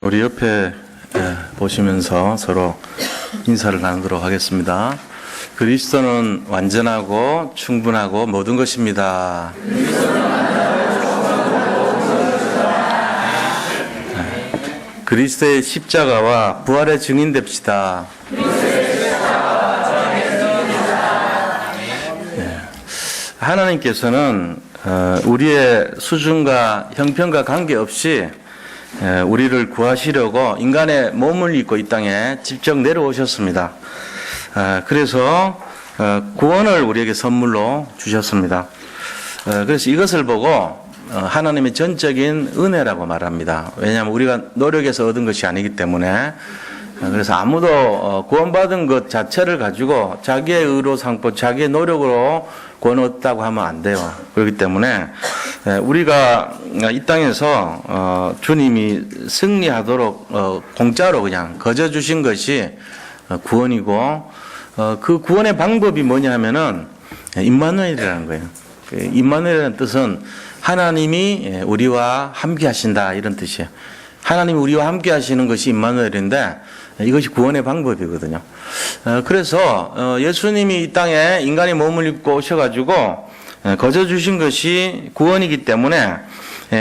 우리 옆에 보시면서 서로 인사를 나누도록 하겠습니다. 그리스도는 완전하고 충분하고 모든 것입니다. 그리스도의 십자가와 부활의 증인 됩시다. 하나님께서는 우리의 수준과 형편과 관계없이 우리를 구하시려고 인간의 몸을 입고 이 땅에 직접 내려오셨습니다. 그래서 구원을 우리에게 선물로 주셨습니다. 그래서 이것을 보고 하나님의 전적인 은혜라고 말합니다. 왜냐하면 우리가 노력해서 얻은 것이 아니기 때문에. 그래서 아무도 구원받은 것 자체를 가지고 자기의 의로 삼고 자기의 노력으로 구원 얻었다고 하면 안 돼요. 그렇기 때문에 우리가 이 땅에서 주님이 승리하도록 공짜로 그냥 거저 주신 것이 구원이고, 그 구원의 방법이 뭐냐 하면은 임마누엘이라는 거예요. 임마누엘이라는 뜻은 하나님이 우리와 함께 하신다, 이런 뜻이에요. 하나님이 우리와 함께 하시는 것이 임마누엘인데 이것이 구원의 방법이거든요. 그래서 예수님이 이 땅에 인간의 몸을 입고 오셔가지고 거저 주신 것이 구원이기 때문에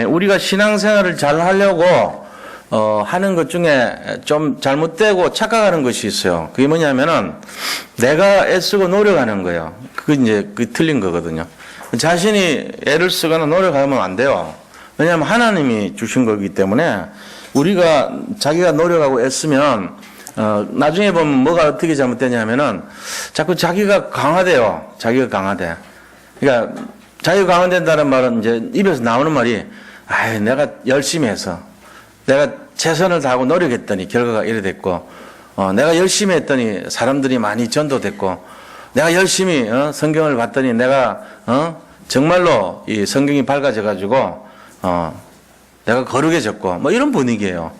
우리가 신앙생활을 잘 하려고 하는 것 중에 좀 잘못되고 착각하는 것이 있어요. 그게 뭐냐면은 내가 애쓰고 노력하는 거예요. 그게 틀린 거거든요. 자신이 애를 쓰거나 노력하면 안 돼요. 왜냐하면 하나님이 주신 거기 때문에 우리가 자기가 노력하고 애쓰면 나중에 보면 뭐가 어떻게 잘못되냐면은 자꾸 자기가 강화돼요. 자기가 강화돼. 그러니까 자기가 강화된다는 말은 이제 입에서 나오는 말이 내가 열심히 해서 내가 최선을 다하고 노력했더니 결과가 이래 됐고, 내가 열심히 했더니 사람들이 많이 전도됐고, 내가 열심히 성경을 봤더니 내가 정말로 이 성경이 밝아져 가지고 내가 거룩해졌고, 뭐 이런 분위기예요.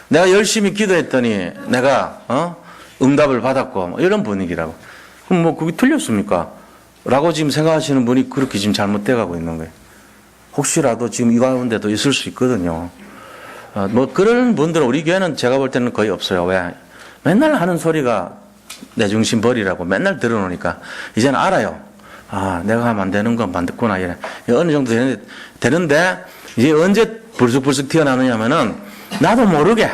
내가 열심히 기도했더니 내가 응답을 받았고, 뭐 이런 분위기라고. 그럼 뭐 그게 틀렸습니까? 라고 지금 생각하시는 분이 그렇게 지금 잘못돼 가고 있는 거예요. 혹시라도 지금 이 가운데도 있을 수 있거든요. 뭐 그런 분들은 우리 교회는 제가 볼 때는 거의 없어요. 왜? 맨날 하는 소리가 내 중심 버리라고 맨날 들어놓으니까 이제는 알아요. 내가 하면 안 되는 건 반드구나. 이래. 어느 정도 되는데 이제 언제 불쑥불쑥 튀어나오느냐 하면은 나도 모르게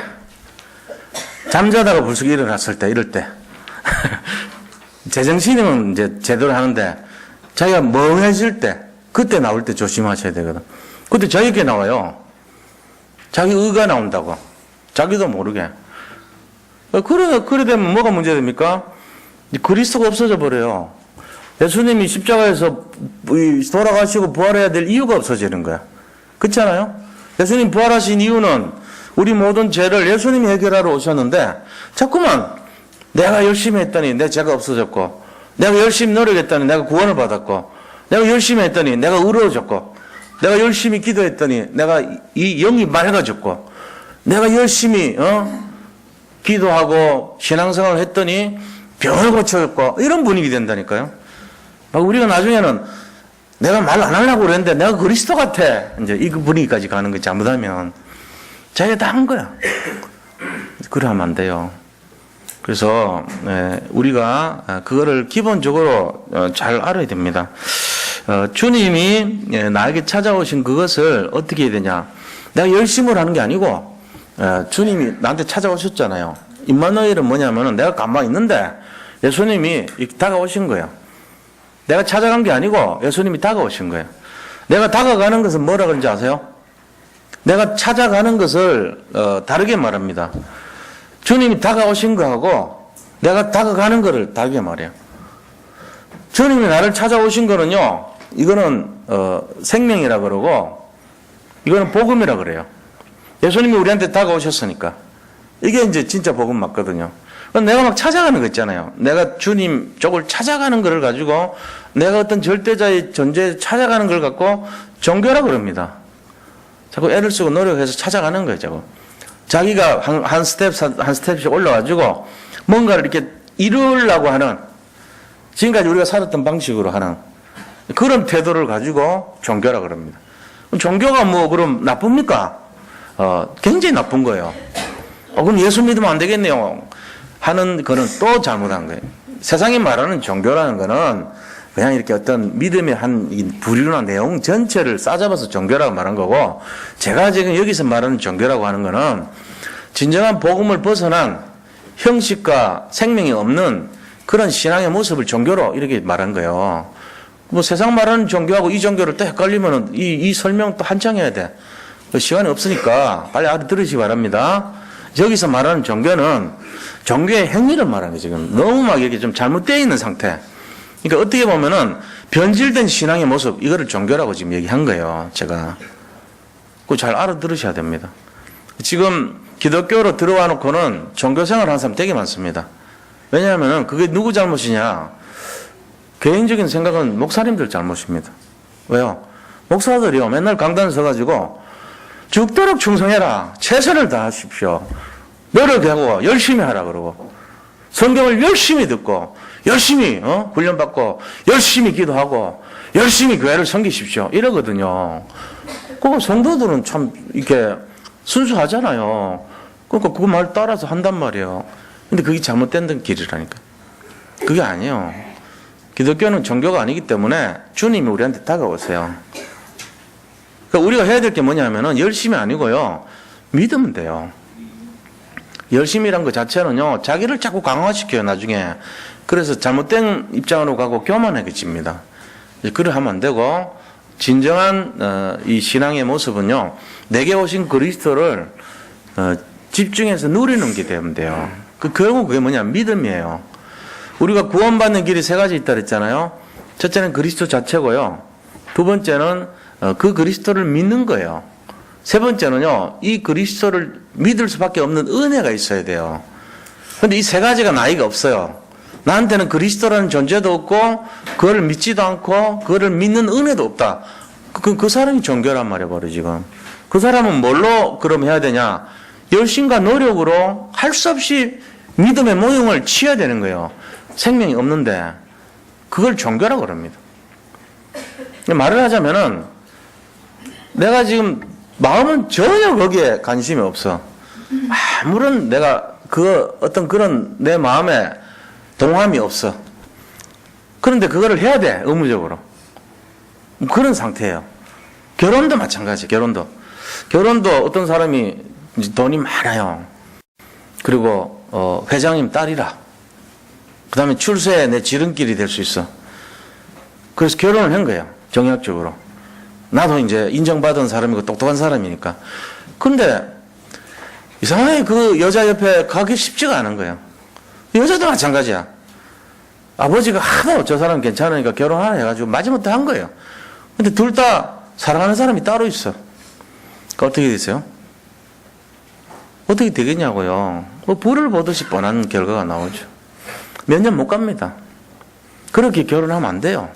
잠자다가 불쑥 일어났을 때, 이럴 때 제정신이면 이제 제대로 하는데 자기가 멍해질 때, 그때 나올 때 조심하셔야 되거든. 그때 자기에게 나와요. 자기 의가 나온다고. 자기도 모르게. 그래 되면 뭐가 문제됩니까? 그리스도가 없어져 버려요. 예수님이 십자가에서 돌아가시고 부활해야 될 이유가 없어지는 거야. 그렇지 않아요? 예수님 부활하신 이유는 우리 모든 죄를 예수님이 해결하러 오셨는데 자꾸만 내가 열심히 했더니 내 죄가 없어졌고, 내가 열심히 노력했더니 내가 구원을 받았고, 내가 열심히 했더니 내가 의로워졌고, 내가 열심히 기도했더니 내가 이 영이 맑아졌고, 내가 열심히 기도하고 신앙생활을 했더니 병을 고쳐졌고, 이런 분위기 된다니까요. 우리가 나중에는 내가 말 안 하려고 그랬는데 내가 그리스도 같아, 이제 이 분위기까지 가는 거 잘못하면 자기가 다 한 거야. 그래 하면 안 돼요. 그래서 우리가 그거를 기본적으로 잘 알아야 됩니다. 주님이 나에게 찾아오신 그것을 어떻게 해야 되냐. 내가 열심을 하는 게 아니고 주님이 나한테 찾아오셨잖아요. 임마누엘은 뭐냐면은 내가 가만히 있는데 예수님이 다가오신 거예요. 내가 찾아간 게 아니고 예수님이 다가오신 거예요. 내가 다가가는 것은 뭐라 그런지 아세요? 내가 찾아가는 것을 다르게 말합니다. 주님이 다가오신 거하고 내가 다가가는 것을 다르게 말해요. 주님이 나를 찾아오신 거는요, 이거는 생명이라 그러고 이거는 복음이라 그래요. 예수님이 우리한테 다가오셨으니까 이게 이제 진짜 복음 맞거든요. 내가 막 찾아가는 거 있잖아요. 내가 주님 쪽을 찾아가는 걸 가지고 내가 어떤 절대자의 존재에 찾아가는 걸 갖고 종교라 그럽니다. 자꾸 애를 쓰고 노력해서 찾아가는 거예요. 자기가 한 스텝씩 올라가지고 뭔가를 이렇게 이루려고 하는, 지금까지 우리가 살았던 방식으로 하는 그런 태도를 가지고 종교라 그럽니다. 종교가 뭐 그럼 나쁩니까? 굉장히 나쁜 거예요. 그럼 예수 믿으면 안 되겠네요. 하는 거는 또 잘못한 거예요. 세상이 말하는 종교라는 거는 그냥 이렇게 어떤 믿음의 한 부류나 내용 전체를 싸잡아서 종교라고 말한 거고, 제가 지금 여기서 말하는 종교라고 하는 거는 진정한 복음을 벗어난 형식과 생명이 없는 그런 신앙의 모습을 종교로 이렇게 말한 거예요. 뭐 세상 말하는 종교하고 이 종교를 또 헷갈리면은 이 설명 또 한창 해야 돼. 시간이 없으니까 빨리 알아들으시기 바랍니다. 여기서 말하는 종교는 종교의 행위를 말하는 거예요. 지금 너무 막 이렇게 좀 잘못되어 있는 상태. 그러니까 어떻게 보면은 변질된 신앙의 모습, 이거를 종교라고 지금 얘기한 거예요. 제가. 그거 잘 알아들으셔야 됩니다. 지금 기독교로 들어와 놓고는 종교생활 하는 사람 되게 많습니다. 왜냐하면 그게 누구 잘못이냐? 개인적인 생각은 목사님들 잘못입니다. 왜요? 목사들이요, 맨날 강단 서가지고 죽도록 충성해라, 최선을 다하십시오, 노력하고 열심히 하라 그러고, 성경을 열심히 듣고 열심히 훈련받고 열심히 기도하고 열심히 교회를 섬기십시오 이러거든요. 그 성도들은 참 이렇게 순수하잖아요. 그러니까 그 말 따라서 한단 말이에요. 근데 그게 잘못된 길이라니까. 그게 아니에요. 기독교는 종교가 아니기 때문에 주님이 우리한테 다가오세요. 그러니까 우리가 해야 될 게 뭐냐면은 열심이 아니고요, 믿으면 돼요. 열심이란 것 자체는요, 자기를 자꾸 강화시켜요, 나중에. 그래서 잘못된 입장으로 가고 교만해집니다. 그래 하면 안 되고, 진정한 이 신앙의 모습은요, 내게 오신 그리스도를 집중해서 누리는 게 되면 돼요. 결국 그게 뭐냐? 믿음이에요. 우리가 구원받는 길이 세 가지 있다 그랬잖아요. 첫째는 그리스도 자체고요. 두 번째는 그 그리스도를 믿는 거예요. 세 번째는요, 이 그리스도를 믿을 수밖에 없는 은혜가 있어야 돼요. 그런데 이 세 가지가 나이가 없어요. 나한테는 그리스도라는 존재도 없고 그거를 믿지도 않고 그거를 믿는 은혜도 없다. 그 사람이 종교란 말이에요, 바로 지금. 그 사람은 뭘로 그럼 해야 되냐? 열심과 노력으로 할 수 없이 믿음의 모형을 취해야 되는 거예요. 생명이 없는데 그걸 종교라고 그럽니다. 말을 하자면은 내가 지금 마음은 전혀 거기에 관심이 없어. 아무런 내가 어떤 그런 내 마음에 동함이 없어. 그런데 그거를 해야 돼, 의무적으로. 그런 상태예요. 결혼도 마찬가지, 결혼도 어떤 사람이 돈이 많아요. 그리고 회장님 딸이라. 그 다음에 출세에 내 지름길이 될 수 있어. 그래서 결혼을 한 거예요, 정략적으로. 나도 이제 인정받은 사람이고 똑똑한 사람이니까. 근데 이상하게 그 여자 옆에 가기 쉽지가 않은 거예요. 여자도 마찬가지야. 아버지가 하도 저 사람 괜찮으니까 결혼하라 해가지고 마지못해 한 거예요. 근데 둘 다 사랑하는 사람이 따로 있어. 그러니까 어떻게 됐어요? 어떻게 되겠냐고요. 불을 보듯이 뻔한 결과가 나오죠. 몇 년 못 갑니다. 그렇게 결혼하면 안 돼요.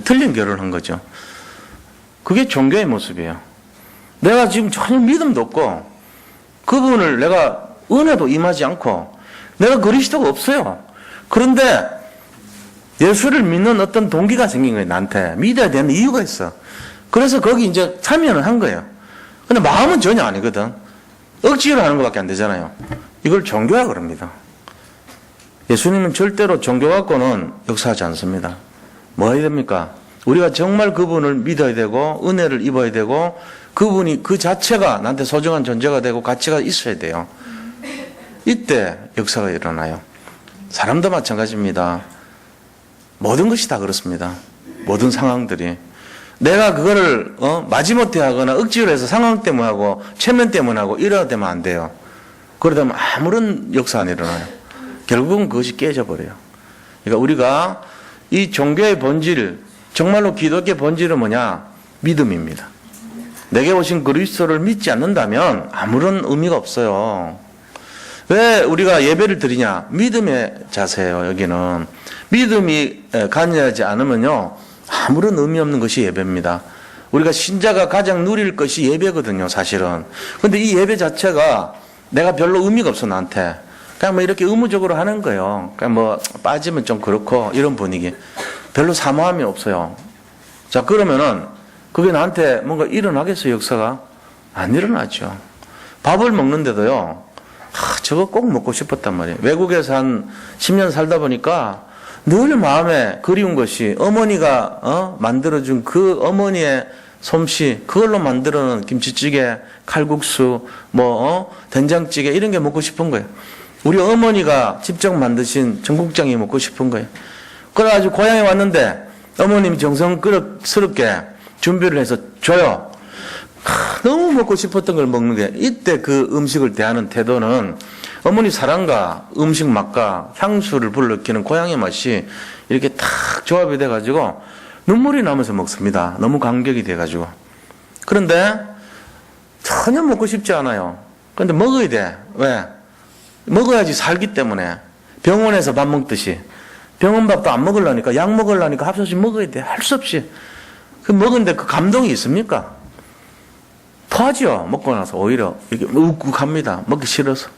틀린 결혼을 한 거죠. 그게 종교의 모습이에요. 내가 지금 전혀 믿음도 없고 그분을 내가 은혜도 임하지 않고 내가 그리스도가 없어요. 그런데 예수를 믿는 어떤 동기가 생긴 거예요. 나한테 믿어야 되는 이유가 있어. 그래서 거기 이제 참여를 한 거예요. 근데 마음은 전혀 아니거든. 억지로 하는 것밖에 안 되잖아요. 이걸 종교라 그럽니다. 예수님은 절대로 종교 갖고는 역사하지 않습니다. 뭐 해야 됩니까? 우리가 정말 그분을 믿어야 되고 은혜를 입어야 되고 그분이 그 자체가 나한테 소중한 존재가 되고 가치가 있어야 돼요. 이때 역사가 일어나요. 사람도 마찬가지입니다. 모든 것이 다 그렇습니다. 모든 상황들이. 내가 그거를 마지못해 하거나 억지로 해서 상황 때문에 하고 체면 때문에 하고 이러다 되면 안 돼요. 그러다 보면 아무런 역사 안 일어나요. 결국은 그것이 깨져버려요. 그러니까 우리가 이 종교의 본질, 정말로 기독교의 본질은 뭐냐? 믿음입니다. 내게 오신 그리스도를 믿지 않는다면 아무런 의미가 없어요. 왜 우리가 예배를 드리냐? 믿음의 자세예요. 여기는 믿음이 가능하지 않으면요 아무런 의미 없는 것이 예배입니다. 우리가 신자가 가장 누릴 것이 예배거든요, 사실은. 근데 이 예배 자체가 내가 별로 의미가 없어, 나한테. 그냥 뭐 이렇게 의무적으로 하는 거예요. 그냥 뭐 빠지면 좀 그렇고 이런 분위기. 별로 사모함이 없어요. 자, 그러면은 그게 나한테 뭔가 일어나겠어요, 역사가? 안 일어나죠. 밥을 먹는데도요, 저거 꼭 먹고 싶었단 말이에요. 외국에서 한 10년 살다 보니까 늘 마음에 그리운 것이 어머니가 만들어준 그 어머니의 솜씨, 그걸로 만들어놓은 김치찌개, 칼국수, 된장찌개 이런 게 먹고 싶은 거예요. 우리 어머니가 직접 만드신 청국장이 먹고 싶은 거예요. 그래가지고 고향에 왔는데 어머님이 정성스럽게 준비를 해서 줘요. 너무 먹고 싶었던 걸 먹는 게, 이때 그 음식을 대하는 태도는 어머니 사랑과 음식 맛과 향수를 불러일으키는 고향의 맛이 이렇게 탁 조합이 돼가지고 눈물이 나면서 먹습니다. 너무 감격이 돼가지고. 그런데 전혀 먹고 싶지 않아요. 그런데 먹어야 돼. 왜? 먹어야지 살기 때문에. 병원에서 밥 먹듯이. 병원 밥도 안 먹으려니까, 약 먹으려니까 합쳐서 먹어야 돼. 할 수 없이. 그 먹은데 그 감동이 있습니까? 토하죠. 먹고 나서 오히려 이렇게 욱욱합니다. 먹기 싫어서.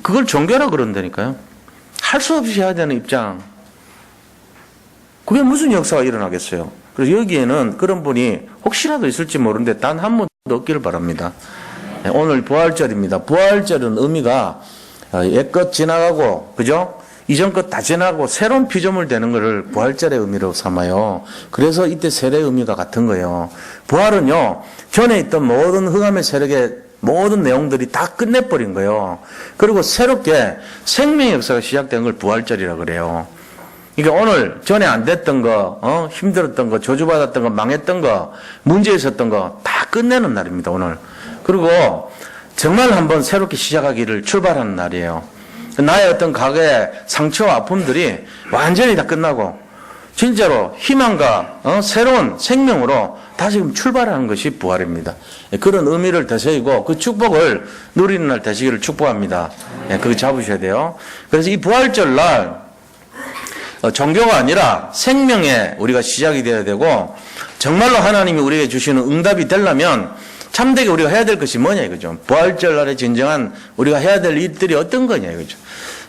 그걸 종교라 그런다니까요. 할 수 없이 해야 되는 입장. 그게 무슨 역사가 일어나겠어요. 그래서 여기에는 그런 분이 혹시라도 있을지 모르는데 단 한 번도 없기를 바랍니다. 오늘 부활절입니다. 부활절은 의미가 옛것 지나가고, 그죠? 이전 것 다 지나가고 새로운 피조물 되는 것을 부활절의 의미로 삼아요. 그래서 이때 세례의 의미가 같은 거예요. 부활은요, 전에 있던 모든 흑암의 세력의 모든 내용들이 다 끝내버린 거예요. 그리고 새롭게 생명의 역사가 시작된 걸 부활절이라 그래요. 그러니까 오늘 전에 안 됐던 거, 힘들었던 거, 저주받았던 거, 망했던 거, 문제 있었던 거 다 끝내는 날입니다, 오늘. 그리고 정말 한번 새롭게 시작하기를 출발하는 날이에요. 나의 어떤 과거의 상처와 아픔들이 완전히 다 끝나고 진짜로 희망과 새로운 생명으로 다시 출발하는 것이 부활입니다. 그런 의미를 되새기고 그 축복을 누리는 날 되시기를 축복합니다. 그거 잡으셔야 돼요. 그래서 이 부활절 날 종교가 아니라 생명의 우리가 시작이 되어야 되고, 정말로 하나님이 우리에게 주시는 응답이 되려면 참되게 우리가 해야 될 것이 뭐냐 이거죠. 부활절 날에 진정한 우리가 해야 될 일들이 어떤 거냐 이거죠.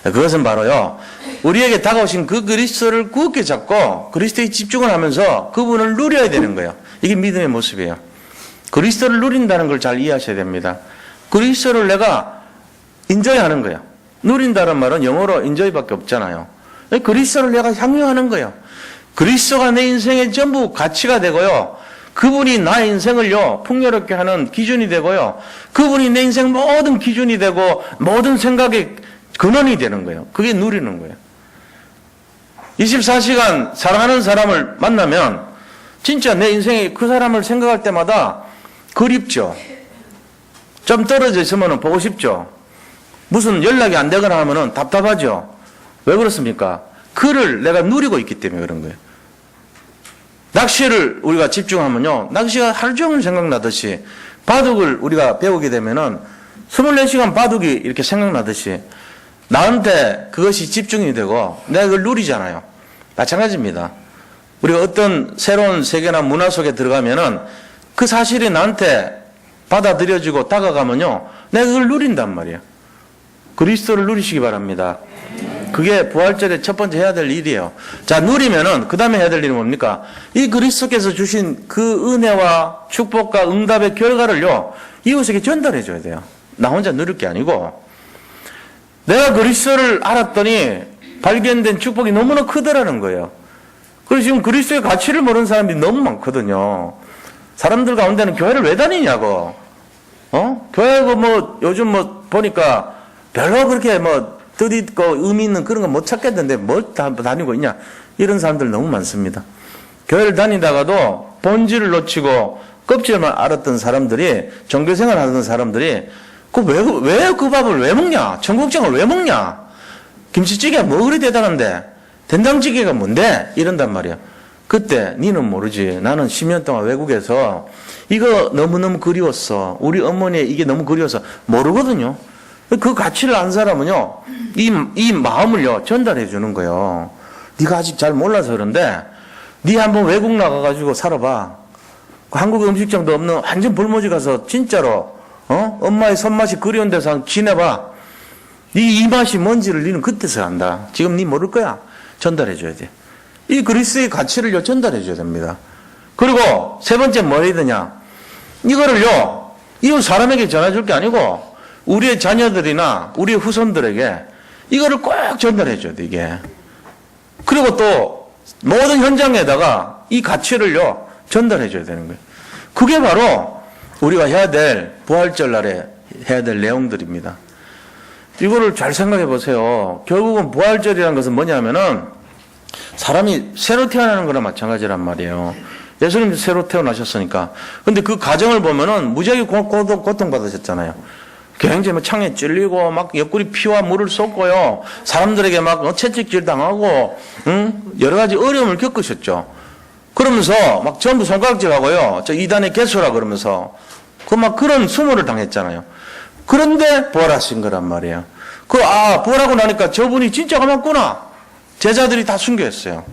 그것은 바로요, 우리에게 다가오신 그 그리스도를 굳게 잡고 그리스도에 집중을 하면서 그분을 누려야 되는 거예요. 이게 믿음의 모습이에요. 그리스도를 누린다는 걸 잘 이해하셔야 됩니다. 그리스도를 내가 인저이하는 거예요. 누린다는 말은 영어로 인저이밖에 없잖아요. 그리스도를 내가 향유하는 거예요. 그리스도가 내 인생의 전부 가치가 되고요, 그분이 나의 인생을요 풍요롭게 하는 기준이 되고요, 그분이 내 인생 모든 기준이 되고 모든 생각의 근원이 되는 거예요. 그게 누리는 거예요. 24시간 사랑하는 사람을 만나면 진짜 내 인생에 그 사람을 생각할 때마다 그립죠. 좀 떨어져 있으면 보고 싶죠. 무슨 연락이 안 되거나 하면 답답하죠. 왜 그렇습니까? 그를 내가 누리고 있기 때문에 그런 거예요. 낚시를 우리가 집중하면요, 낚시가 하루 종일 생각나듯이, 바둑을 우리가 배우게 되면은 24시간 바둑이 이렇게 생각나듯이 나한테 그것이 집중이 되고 내가 그걸 누리잖아요. 마찬가지입니다. 우리가 어떤 새로운 세계나 문화 속에 들어가면은 그 사실이 나한테 받아들여지고 다가가면요, 내가 그걸 누린단 말이에요. 그리스도를 누리시기 바랍니다. 그게 부활절에 첫 번째 해야 될 일이에요. 자, 누리면은 그 다음에 해야 될 일은 뭡니까? 이 그리스도께서 주신 그 은혜와 축복과 응답의 결과를요, 이웃에게 전달해 줘야 돼요. 나 혼자 누릴 게 아니고. 내가 그리스도를 알았더니 발견된 축복이 너무나 크더라는 거예요. 그래서 지금 그리스도의 가치를 모르는 사람들이 너무 많거든요. 사람들 가운데는 교회를 왜 다니냐고. 교회가 요즘 보니까 별로 그렇게 뜻있고 의미 있는 그런 거 못 찾겠는데 뭘 다니고 있냐. 이런 사람들 너무 많습니다. 교회를 다니다가도 본질을 놓치고 껍질만 알았던 사람들이, 종교생활 하던 사람들이 왜 그 밥을 왜 먹냐? 청국장을 왜 먹냐? 김치찌개가 뭐 그리 대단한데? 된장찌개가 뭔데? 이런단 말이야. 그때 니는 모르지. 나는 10년 동안 외국에서 이거 너무너무 그리웠어. 우리 어머니의 이게 너무 그리워서 모르거든요. 그 가치를 안 사람은요, 이 마음을요 전달해 주는 거예요. 네가 아직 잘 몰라서 그런데 네 한번 외국 나가가지고 살아봐. 한국 음식점도 없는 완전 불모지 가서 진짜로 엄마의 손맛이 그리운 데서 지내봐. 이 맛이 뭔지를 니는 그때서 안다. 지금 니 모를 거야. 전달해 줘야 돼. 이 그리스도의 가치를요 전달해 줘야 됩니다. 그리고 세 번째 뭐 해야 되냐? 이거를요 이웃 사람에게 전해줄 게 아니고 우리의 자녀들이나 우리의 후손들에게 이거를 꼭 전달해 줘야 돼, 이게. 그리고 또 모든 현장에다가 이 가치를요, 전달해 줘야 되는 거예요. 그게 바로 우리가 해야 될 부활절 날에 해야 될 내용들입니다. 이거를 잘 생각해 보세요. 결국은 부활절이라는 것은 뭐냐면은 사람이 새로 태어나는 거나 마찬가지란 말이에요. 예수님도 새로 태어나셨으니까. 근데 그 과정을 보면은 무지하게 고통받으셨잖아요. 굉장히 막 창에 찔리고 막 옆구리 피와 물을 쏟고요. 사람들에게 막 채찍질 당하고, 여러 가지 어려움을 겪으셨죠. 그러면서 막 전부 손가락질하고요. 저 이단의 개수라 그러면서 막 그런 수모를 당했잖아요. 그런데 부활하신 거란 말이에요. 부활하고 나니까 저분이 진짜가 맞구나. 제자들이 다 순교했어요.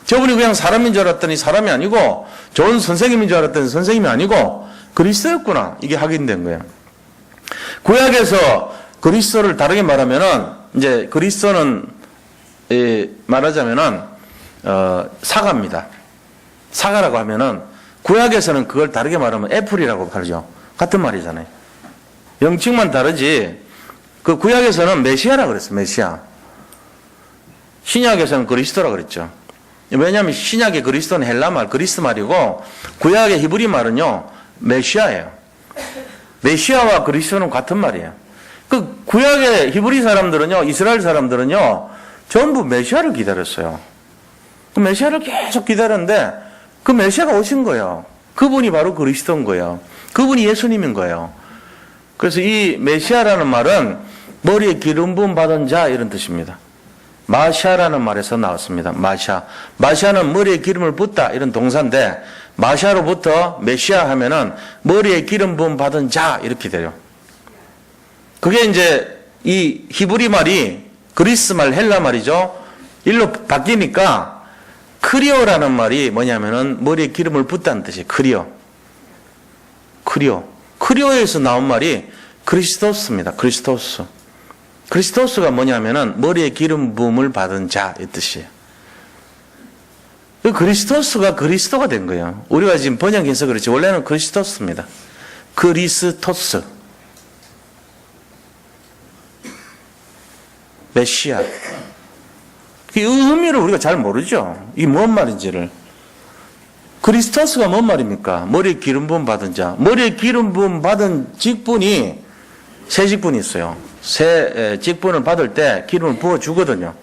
저분이 그냥 사람인 줄 알았더니 사람이 아니고 좋은 선생님인 줄 알았더니 선생님이 아니고 그리스도였구나. 이게 확인된 거예요. 구약에서 그리스도를 다르게 말하면은 이제 그리스도는 말하자면은 사과입니다. 사과라고 하면은 구약에서는 그걸 다르게 말하면 애플이라고 하죠. 같은 말이잖아요. 명칭만 다르지. 그 구약에서는 메시아라 그랬어요. 메시아. 신약에서는 그리스도라 그랬죠. 왜냐하면 신약의 그리스도는 헬라 말, 그리스 말이고 구약의 히브리 말은요 메시아예요. 메시아와 그리스도는 같은 말이에요. 그 구약의 히브리 사람들은요, 이스라엘 사람들은요 전부 메시아를 기다렸어요. 그 메시아를 계속 기다렸는데 그 메시아가 오신 거예요. 그분이 바로 그리스도인 거예요. 그분이 예수님인 거예요. 그래서 이 메시아라는 말은 머리에 기름 부음 받은 자 이런 뜻입니다. 마샤라는 말에서 나왔습니다. 마샤. 마샤는 머리에 기름을 붓다 이런 동사인데 마샤로부터 메시아 하면은 머리에 기름 부음 받은 자 이렇게 돼요. 그게 이제 이 히브리 말이 그리스 말 헬라 말이죠. 일로 바뀌니까 크리오라는 말이 뭐냐면은 머리에 기름을 붓다는 뜻이에요. 크리오에서 나온 말이 그리스도스입니다. 그리스도스가 뭐냐면은 머리에 기름 부음을 받은 자 이 뜻이에요. 그리스도스가 그리스도가 된 거예요. 우리가 지금 번역해서 그렇지 원래는 그리스도스입니다. 그리스토스. 메시아. 이 의미를 우리가 잘 모르죠. 이게 뭔 말인지를. 그리스토스가 뭔 말입니까? 머리에 기름 부음 받은 자. 머리에 기름 부음 받은 직분이 세 직분이 있어요. 세 직분을 받을 때 기름을 부어주거든요.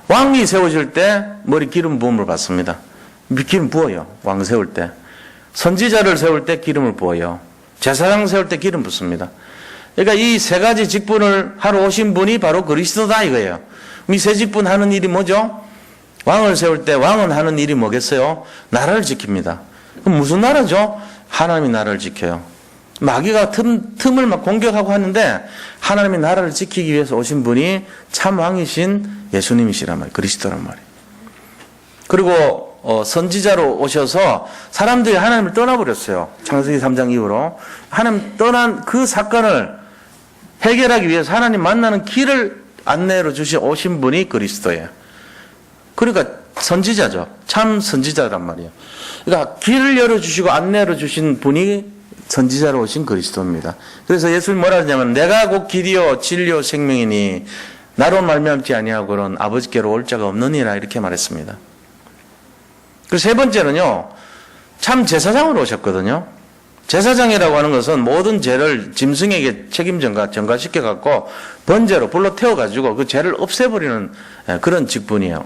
왕이 세워질 때 머리 기름 부음을 받습니다. 기름 부어요. 왕 세울 때. 선지자를 세울 때 기름을 부어요. 제사장 세울 때 기름 붓습니다. 그러니까 이 세 가지 직분을 하러 오신 분이 바로 그리스도다 이거예요. 이 세 직분 하는 일이 뭐죠? 왕을 세울 때 왕은 하는 일이 뭐겠어요? 나라를 지킵니다. 그럼 무슨 나라죠? 하나님이 나라를 지켜요. 마귀가 틈을 막 공격하고 하는데 하나님의 나라를 지키기 위해서 오신 분이 참 왕이신 예수님이시란 말이에요. 그리스도란 말이에요. 그리고 선지자로 오셔서 사람들이 하나님을 떠나버렸어요. 창세기 3장 이후로. 하나님 떠난 그 사건을 해결하기 위해서 하나님 만나는 길을 안내로 오신 분이 그리스도예요. 그러니까 선지자죠. 참 선지자란 말이에요. 그러니까 길을 열어주시고 안내로 주신 분이 선지자로 오신 그리스도입니다. 그래서 예수님 뭐라 하냐면 내가 곧 길이요 진리요 생명이니 나로 말미암지 아니하고는 아버지께로 올 자가 없느니라 이렇게 말했습니다. 그리고 세 번째는요. 참 제사장으로 오셨거든요. 제사장이라고 하는 것은 모든 죄를 짐승에게 전가시켜 갖고 번제로 불로 태워 가지고 그 죄를 없애버리는 그런 직분이에요.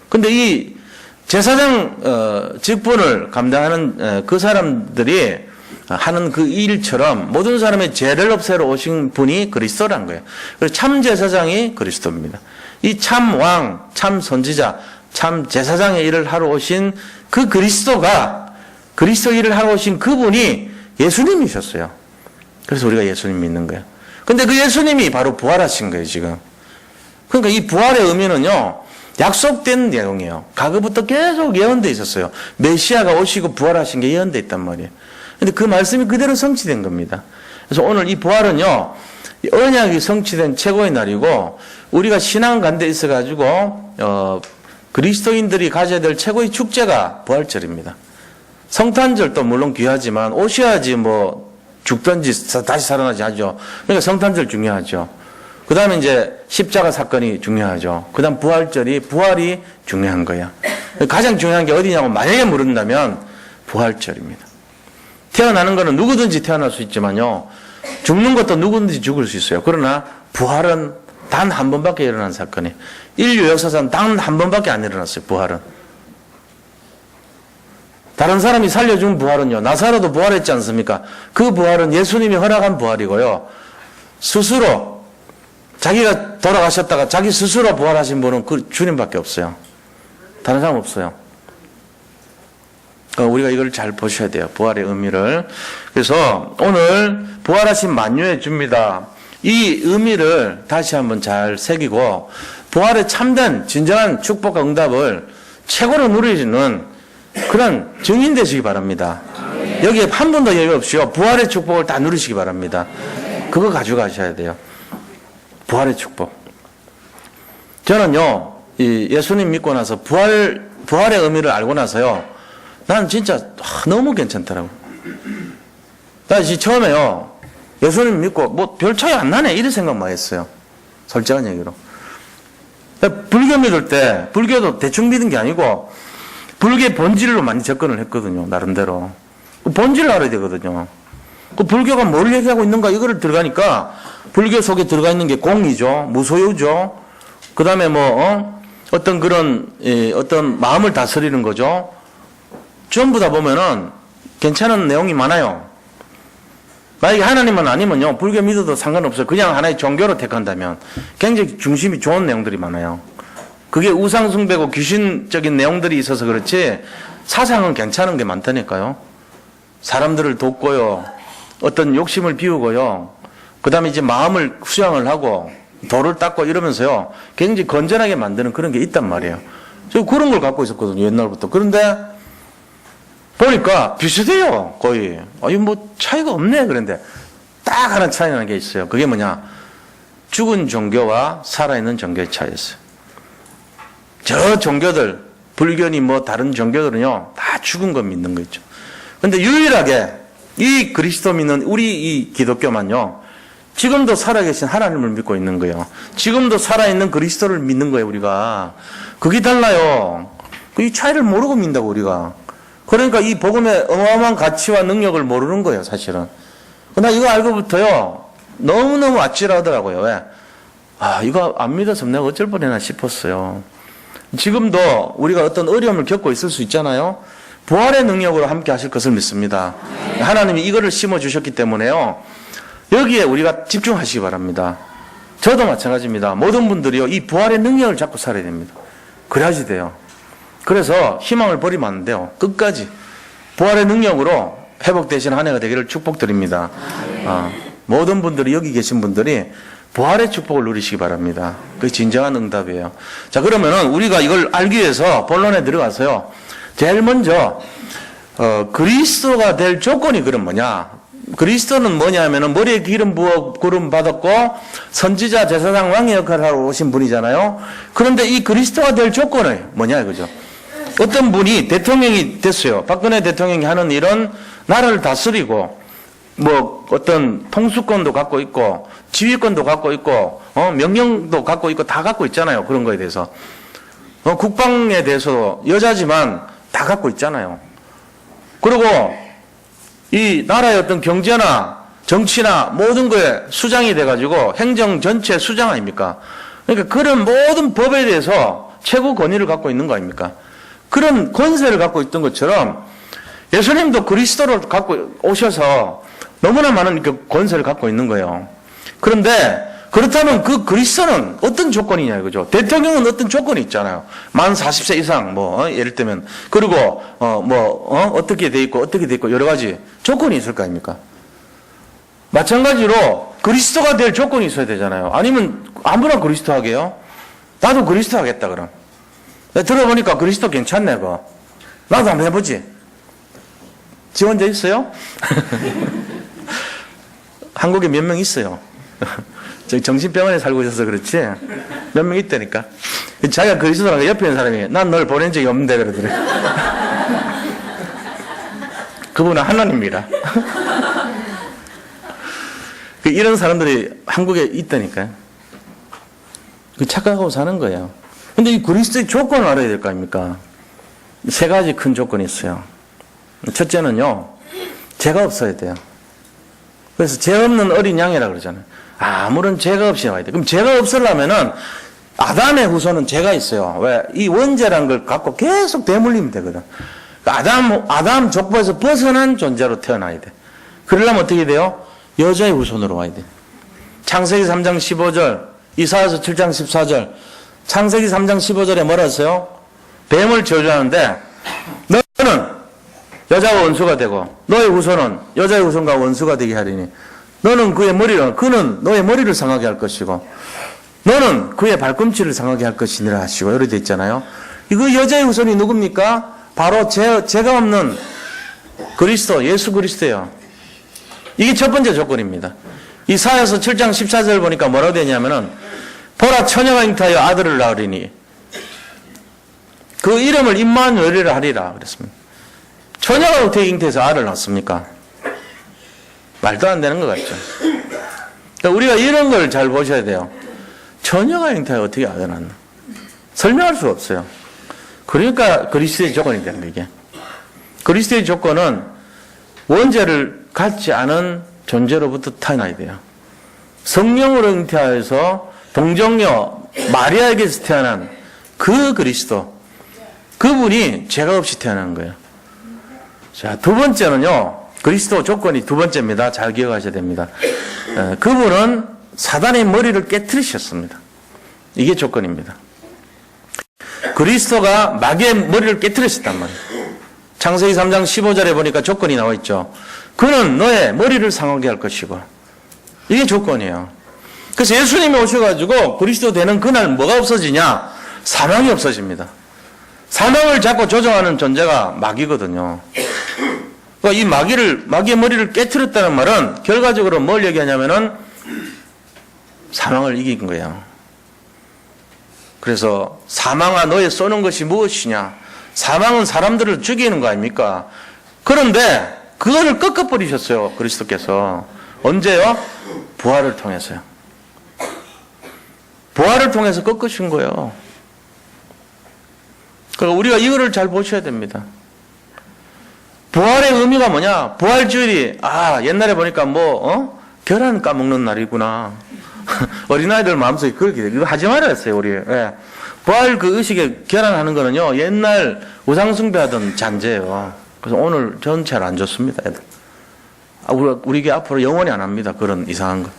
근데 이 제사장 직분을 감당하는 그 사람들이 하는 그 일처럼 모든 사람의 죄를 없애러 오신 분이 그리스도란 거예요. 그래서 참 제사장이 그리스도입니다. 이 참 왕, 참 선지자, 참 제사장의 일을 하러 오신 그 그리스도가 그리스도 일을 하러 오신 그분이 예수님이셨어요. 그래서 우리가 예수님 믿는 거예요. 근데 그 예수님이 바로 부활하신 거예요, 지금. 그러니까 이 부활의 의미는요, 약속된 내용이에요. 과거부터 계속 예언되어 있었어요. 메시아가 오시고 부활하신 게 예언되어 있단 말이에요. 근데 그 말씀이 그대로 성취된 겁니다. 그래서 오늘 이 부활은요, 언약이 성취된 최고의 날이고, 우리가 신앙관대에 있어가지고, 그리스도인들이 가져야 될 최고의 축제가 부활절입니다. 성탄절도 물론 귀하지만, 오셔야지 죽든지 다시 살아나지 하죠. 그러니까 성탄절 중요하죠. 그 다음에 이제 십자가 사건이 중요하죠. 그 다음 부활이 중요한 거야. 가장 중요한 게 어디냐고 만약에 물은다면 부활절입니다. 태어나는 거는 누구든지 태어날 수 있지만요. 죽는 것도 누구든지 죽을 수 있어요. 그러나 부활은 단 한 번밖에 일어난 사건이. 인류 역사상 단 한 번밖에 안 일어났어요. 부활은. 다른 사람이 살려준 부활은요. 나사로도 부활했지 않습니까? 그 부활은 예수님이 허락한 부활이고요. 스스로 자기가 돌아가셨다가 자기 스스로 부활하신 분은 그 주님밖에 없어요. 다른 사람 없어요. 우리가 이걸 잘 보셔야 돼요. 부활의 의미를. 그래서 오늘 부활하신 만유의 주입니다. 이 의미를 다시 한번 잘 새기고 부활의 참된 진정한 축복과 응답을 최고로 누리시는 그런 증인 되시기 바랍니다. 여기에 한 번도 예외 없이요. 부활의 축복을 다 누리시기 바랍니다. 그거 가져가셔야 돼요. 부활의 축복. 저는요, 이 예수님 믿고 나서 부활의 의미를 알고 나서요, 나는 진짜 너무 괜찮더라고. 나 처음에요, 예수님 믿고 뭐 별 차이 안 나네 이런 생각만 했어요. 솔직한 얘기로. 불교 믿을 때 불교도 대충 믿은 게 아니고 불교의 본질로 많이 접근을 했거든요. 나름대로. 본질을 알아야 되거든요. 그 불교가 뭘 얘기하고 있는가 이거를 들어가니까 불교 속에 들어가 있는 게 공이죠. 무소유죠. 그 다음에 어떤 그런 어떤 마음을 다스리는 거죠. 전부 다 보면은 괜찮은 내용이 많아요. 만약에 하나님은 아니면요, 불교 믿어도 상관없어요. 그냥 하나의 종교로 택한다면 굉장히 중심이 좋은 내용들이 많아요. 그게 우상숭배고 귀신적인 내용들이 있어서 그렇지 사상은 괜찮은 게 많다니까요. 사람들을 돕고요, 어떤 욕심을 비우고요, 그 다음에 이제 마음을 수양을 하고 돌을 닦고 이러면서요, 굉장히 건전하게 만드는 그런 게 있단 말이에요. 저 그런 걸 갖고 있었거든요, 옛날부터. 그런데 보니까 비슷해요, 거의. 뭐 차이가 없네, 그런데. 딱 하나 차이 나는 게 있어요. 그게 뭐냐? 죽은 종교와 살아있는 종교의 차이였어요. 저 종교들, 불교니 뭐 다른 종교들은요, 다 죽은 거 믿는 거 있죠. 근데 유일하게 이 그리스도 믿는 우리 이 기독교만요, 지금도 살아계신 하나님을 믿고 있는 거예요. 지금도 살아있는 그리스도를 믿는 거예요, 우리가. 그게 달라요. 이 차이를 모르고 믿는다고, 우리가. 그러니까 이 복음의 어마어마한 가치와 능력을 모르는 거예요, 사실은. 나 이거 알고부터요, 너무너무 아찔하더라고요. 왜? 이거 안 믿어서 내가 어쩔 뻔했나 싶었어요. 지금도 우리가 어떤 어려움을 겪고 있을 수 있잖아요. 부활의 능력으로 함께 하실 것을 믿습니다. 하나님이 이거를 심어주셨기 때문에요, 여기에 우리가 집중하시기 바랍니다. 저도 마찬가지입니다. 모든 분들이요, 이 부활의 능력을 잡고 살아야 됩니다. 그래야지 돼요. 그래서 희망을 버리면 안 돼요. 끝까지 부활의 능력으로 회복되신 한 해가 되기를 축복드립니다. 모든 분들이, 여기 계신 분들이 부활의 축복을 누리시기 바랍니다. 그게 진정한 응답이에요. 자, 그러면은 우리가 이걸 알기 위해서 본론에 들어가서요, 제일 먼저 그리스도가 될 조건이 그럼 뭐냐? 그리스도는 뭐냐 하면은 머리에 기름 부어 구름 받았고 선지자 제사장 왕의 역할을 하러 오신 분이잖아요. 그런데 이 그리스도가 될 조건은 뭐냐 이거죠. 어떤 분이 대통령이 됐어요. 박근혜 대통령이 하는 일은 나라를 다스리고 뭐 어떤 통수권도 갖고 있고 지휘권도 갖고 있고 명령도 갖고 있고 다 갖고 있잖아요. 그런 거에 대해서 국방에 대해서도 여자지만 다 갖고 있잖아요. 그리고 이 나라의 어떤 경제나 정치나 모든 거에 수장이 돼가지고 행정 전체 수장 아닙니까? 그러니까 그런 모든 법에 대해서 최고 권위를 갖고 있는 거 아닙니까? 그런 권세를 갖고 있던 것처럼 예수님도 그리스도를 갖고 오셔서 너무나 많은 그 권세를 갖고 있는 거예요. 그런데 그렇다면 그 그리스도는 어떤 조건이냐 이거죠. 대통령은 어떤 조건이 있잖아요. 만 40세 이상 예를 들면 그리고 어떻게 돼 있고 여러 가지 조건이 있을 거 아닙니까? 마찬가지로 그리스도가 될 조건이 있어야 되잖아요. 아니면 아무나 그리스도 하게요? 나도 그리스도 하겠다 그럼. 들어보니까 그리스도 괜찮네 그거. 나도 한번 해보지. 지원자 있어요? 한국에 몇 명 있어요. 정신병원에 살고 있어서 그렇지 몇 명 있다니까. 자기가 그리스도라고 옆에 있는 사람이 난 널 보낸 적이 없는데 그러더래. 그분은 하나님이라. 이런 사람들이 한국에 있다니까요. 착각하고 사는 거예요. 근데 이 그리스도의 조건을 알아야 될 거 아닙니까? 세 가지 큰 조건이 있어요. 첫째는요, 죄가 없어야 돼요. 그래서 죄 없는 어린 양이라고 그러잖아요. 아무런 죄가 없이 나와야 돼요. 그럼 죄가 없으려면은 아담의 후손은 죄가 있어요. 왜? 이 원죄란 걸 갖고 계속 대물리면 되거든. 아담 족보에서 벗어난 존재로 태어나야 돼. 그러려면 어떻게 돼요? 여자의 후손으로 와야 돼. 창세기 3장 15절, 이사야서 7장 14절. 창세기 3장 15절에 뭐라 했어요? 뱀을 저주하는데 너는 여자와 원수가 되고 너의 후손은 여자의 후손과 원수가 되게 하리니 너는 그는 너의 머리를 상하게 할 것이고 너는 그의 발꿈치를 상하게 할 것이니라 하시고 이렇게 돼 있잖아요. 이거 여자의 후손이 누굽니까? 바로 죄가 없는 그리스도, 예수 그리스도예요. 이게 첫 번째 조건입니다. 이사야서 7장 14절 보니까 뭐라고 되냐면은 보라 처녀가 잉태하여 아들을 낳으리니 그 이름을 임마누엘이라 하리라 그랬습니다. 처녀가 어떻게 잉태해서 아들을 낳습니까? 말도 안 되는 것 같죠. 그러니까 우리가 이런 걸 잘 보셔야 돼요. 처녀가 잉태하여 어떻게 아들을 낳나? 설명할 수가 없어요. 그러니까 그리스도의 조건이 되는 거예요. 이게. 그리스도의 조건은 원죄를 갖지 않은 존재로부터 태어나야 돼요. 성령으로 잉태하여서 동정녀 마리아에게서 태어난 그 그리스도, 그분이 죄가 없이 태어난 거예요. 자, 두 번째는요, 그리스도 조건이 두 번째입니다. 잘 기억하셔야 됩니다. 그분은 사단의 머리를 깨트리셨습니다. 이게 조건입니다. 그리스도가 마귀의 머리를 깨트리셨단 말이에요. 창세기 3장 15절에 보니까 조건이 나와 있죠. 그는 너의 머리를 상하게 할 것이고. 이게 조건이에요. 그래서 예수님이 오셔가지고 그리스도 되는 그날 뭐가 없어지냐? 사망이 없어집니다. 사망을 잡고 조종하는 존재가 마귀거든요. 그러니까 이 마귀의 머리를 깨트렸다는 말은 결과적으로 뭘 얘기하냐면은 사망을 이긴 거예요. 그래서 사망아 너의 쏘는 것이 무엇이냐? 사망은 사람들을 죽이는 거 아닙니까? 그런데 그거를 꺾어버리셨어요. 그리스도께서. 언제요? 부활을 통해서요. 부활을 통해서 꺾으신 거예요. 그러니까 우리가 이거를 잘 보셔야 됩니다. 부활의 의미가 뭐냐? 부활주일이 옛날에 보니까 계란 까먹는 날이구나. 어린아이들 마음속에 그렇게 이거 하지 말아 했어요. 우리. 예. 부활 그 의식에 계란하는 거는요, 옛날 우상숭배하던 잔재예요. 그래서 오늘 전 잘 안 좋습니다, 애들. 우리게 앞으로 영원히 안 합니다. 그런 이상한 거.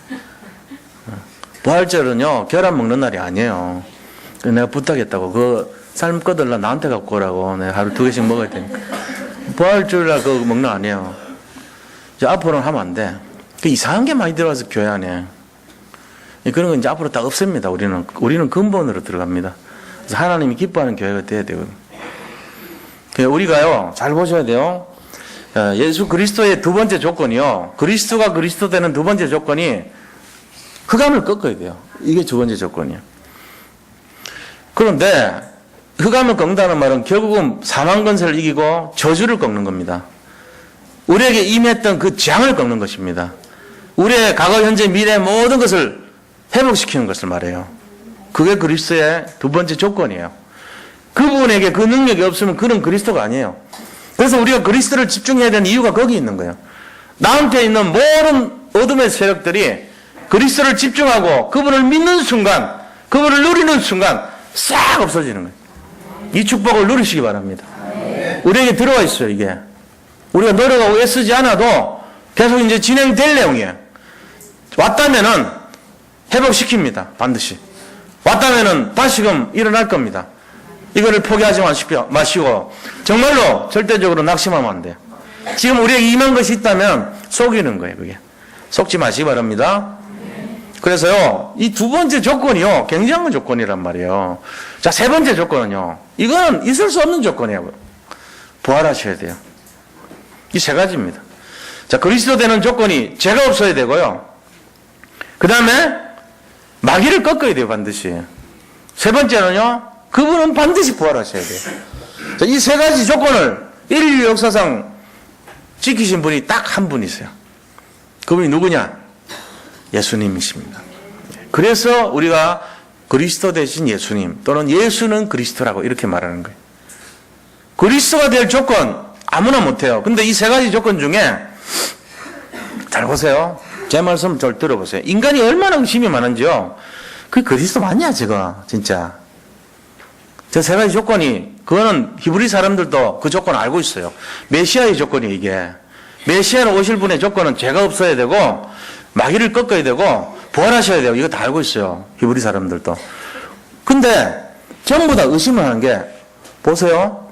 부활절은요, 계란 먹는 날이 아니에요. 내가 부탁했다고. 그 삶 꺼들라 나한테 갖고 오라고. 내가 하루 2개씩 먹어야 되니까. 부활절날 그거 먹는 거 아니에요. 이제 앞으로는 하면 안 돼. 그 이상한 게 많이 들어와서 교회 안에. 그런 건 이제 앞으로 다 없앱니다. 우리는 근본으로 들어갑니다. 그래서 하나님이 기뻐하는 교회가 돼야 되거든요. 우리가요, 잘 보셔야 돼요. 예수 그리스도의 두 번째 조건이요. 그리스도가 그리스도 되는 두 번째 조건이 흑암을 꺾어야 돼요. 이게 두 번째 조건이에요. 그런데 흑암을 꺾는다는 말은 결국은 사망 권세를 이기고 저주를 꺾는 겁니다. 우리에게 임했던 그 재앙을 꺾는 것입니다. 우리의 과거, 현재, 미래 모든 것을 회복시키는 것을 말해요. 그게 그리스도의 두 번째 조건이에요. 그분에게 그 능력이 없으면 그는 그리스도가 아니에요. 그래서 우리가 그리스도를 집중해야 되는 이유가 거기 있는 거예요. 나한테 있는 모든 어둠의 세력들이 그리스도를 집중하고 그분을 믿는 순간, 그분을 누리는 순간 싹 없어지는 거예요. 이 축복을 누리시기 바랍니다. 우리에게 들어와 있어요, 이게. 우리가 노력하고 애쓰지 않아도 계속 이제 진행될 내용이에요. 왔다면은 회복시킵니다. 반드시. 왔다면은 다시금 일어날 겁니다. 이거를 포기하지 마시고 정말로 절대적으로 낙심하면 안 돼요. 지금 우리에게 임한 것이 있다면 속이는 거예요. 그게. 속지 마시기 바랍니다. 그래서요, 이 두 번째 조건이요, 굉장한 조건이란 말이에요. 자, 세 번째 조건은요, 이건 있을 수 없는 조건이에요. 부활하셔야 돼요. 이 세 가지입니다. 자, 그리스도 되는 조건이 죄가 없어야 되고요. 그 다음에 마귀를 꺾어야 돼요, 반드시. 세 번째는요, 그분은 반드시 부활하셔야 돼요. 자, 이 세 가지 조건을 인류 역사상 지키신 분이 딱 한 분 있어요. 그분이 누구냐? 예수님이십니다. 그래서 우리가 그리스도 대신 예수님 또는 예수는 그리스도라고 이렇게 말하는 거예요. 그리스도가 될 조건 아무나 못해요. 근데 이 세 가지 조건 중에 잘 보세요. 제 말씀 잘 들어보세요. 인간이 얼마나 의심이 많은지요. 그 그리스도 맞냐 저거 진짜. 저 세 가지 조건이 그거는 히브리 사람들도 그 조건 알고 있어요. 메시아의 조건이 이게. 메시아로 오실 분의 조건은 죄가 없어야 되고 마귀를 꺾어야 되고 부활하셔야 돼요. 이거 다 알고 있어요. 히브리 사람들도. 근데 전부 다 의심을 하는 게 보세요.